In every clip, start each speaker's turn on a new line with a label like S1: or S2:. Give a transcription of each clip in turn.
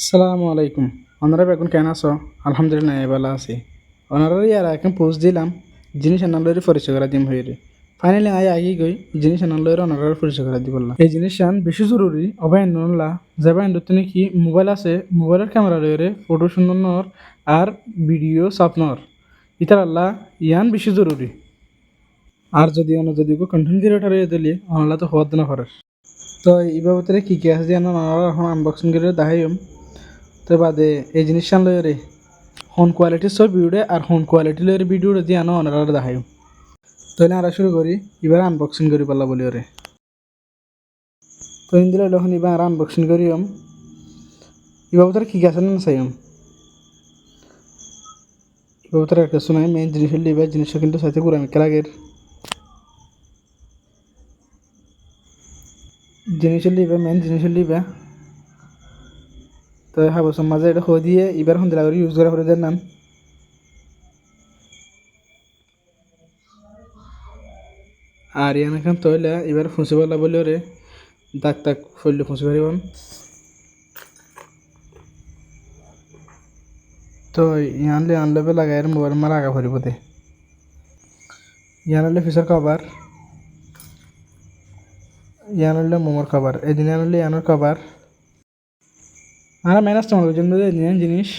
S1: আসসালামু আলাইকুম। ওনারা এখন কেন আছো? আলহামদুলিল্লাহ ভালো আছি। ওনারা ইয়ার এখন পোস্ট দিলাম জিনিস আনালয়ের পরিচয় করা দিম হইরে। ফাইনালি আগে গই জিনিস আনালয়ের ওনারা পরিচয় করা দিব এই জিনিস বেশি জরুরি অবাই নলা যাবা তুমি কি মোবাইল আছে মোবাইলের ক্যামেরা লইরে ফটো সুন্দর আর ভিডিও সাপনর ইতার আল্লাহ ইয়ান বেশি জরুরি। আর যদি যদি কন্টেন্ট ক্রিয়েটর হয়ে দিলি অনলা তো হওয়ার না করে। তো এই বাবদে কি আছে জানো ওনারা এখন আনবক্সিং করে দেখাইম। তো বাদে এই জিনিস লইরে হন কোয়ালিটির সব ভিডিও আর হন কোয়ালিটি লইরে ভিডিও দিয়ে আনো ওনারা দেখাই। তাহলে আমরা শুরু করি এবার আনবক্সিং করি পাল্লা বলি ওরে। তো ইন্দিরা যখন এবার আনবক্সিং করিম এবার কি আছে না চাইম এবার একটা শোনাই মেন জিনিস হলে এবার জিনিসটা কিন্তু সাথে পুরো আমি লাগের জিনিস হলে এবার মেন জিনিস হলে এবার তো হাবসের মাঝে এটা হয়ে দিয়ে এবার সন্ধ্যা করে ইউজ করা করে দেন নাম। আর ইয়ান এখন তৈলে এবার ফুঁসে পারলা বলে ওরে দাগ তাক ফইলে ফুঁসে পারিবাম। তো ইয়ানলে আনলেবে লাগাই আর মোবাইল মারা আগা ভরিব দে ইয়ান হলে ফিচার কভার ইয়ান হলে মোমোর কভার এদিন আনলে ইয়ানোর কভার আর মেনাজ তোমার জন্য ইয়ান জিনিস।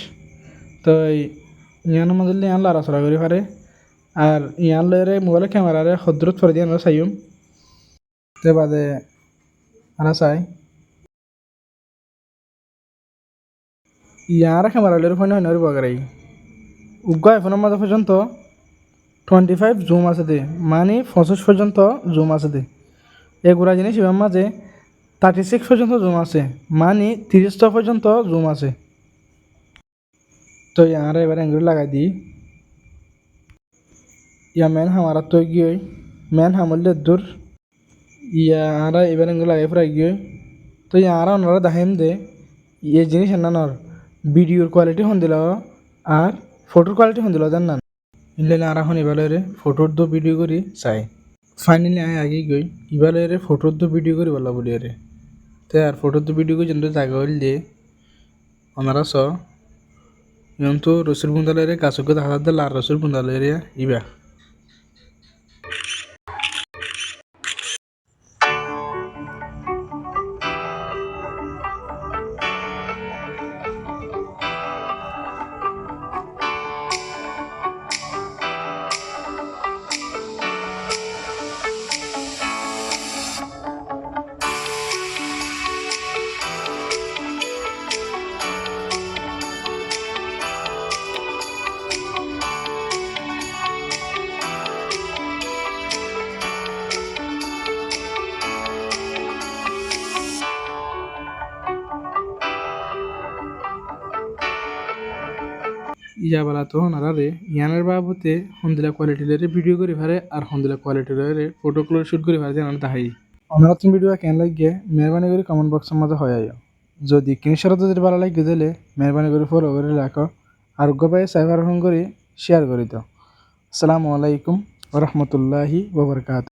S1: তো ইয়ানোর মধ্যে ইয়ান লড়াচড়া করি পারে আর ইয়ান লয়ে মোবাইলের ক্যামেরারে হদ্রত ফরে দিয়ে আমরা চাইম। তে বাদে আনা চাই ইয়ার ক্যামেরা লয়ে ফোন হয় নয় বগারাই উগ্র আইফোনের মাঝে পর্যন্ত 25 জুম আছে দে মানে 25 পর্যন্ত জুম আছে দে এগুলা জিনিস এবার মাঝে 36 পর্যন্ত জুম আছে মানে 30 পর্যন্ত জুম আছে। তো ইয়ার এবার এগুলো লাগাই দিই ইয়া মেন হামারা তো গিয়ে মেন হামলে দূর ইয়ারা এবার এগুলো লাগাই ফুরাই গিয়ে। তো ইয়ারা ওনারা দেখাইম দে এই জিনিস এনানোর ভিডিওর কোয়ালিটি হন দিল আর ফটোর কোয়ালিটি হন দিল জান না ইলে আর এখন এবারে ফটোর দো ভিডিও করি চাই। ফাইনালি আগে গই এবারে ফটোর দো ভিডিও করি বলা বলি আরে তো আর ফটোর দো ভিডিও করে যেন জায়গা হইল দিয়ে ওনারা স তো রসুল বুন্দালের কাছকে দেখা দিল আর রসুল বুন্দালের ইবা ইয়া বলা তো ওনারা রে ইয়ানের বাবুতে হন্দিলা কোয়ালিটি লরে ভিডিও করি পারে আর হন্দিলা কোয়ালিটি লরে ফটো ক্লোজ শুট করি পারে জানান তাহাই ওনারা তুমি ভিডিও কেন লাগে মেহরবানি করে কমেন্ট বক্সের মধ্যে হয়ে আইও। যদি কিনশরত যদি ভালো লাগে দিলে মেহরবানি করে ফলো করে রাখো আর গবাই সাইবার ফোন করে শেয়ার করে দাও। আসসালামু আলাইকুম ওয়া রাহমাতুল্লাহি ওয়া বারাকাতুহু।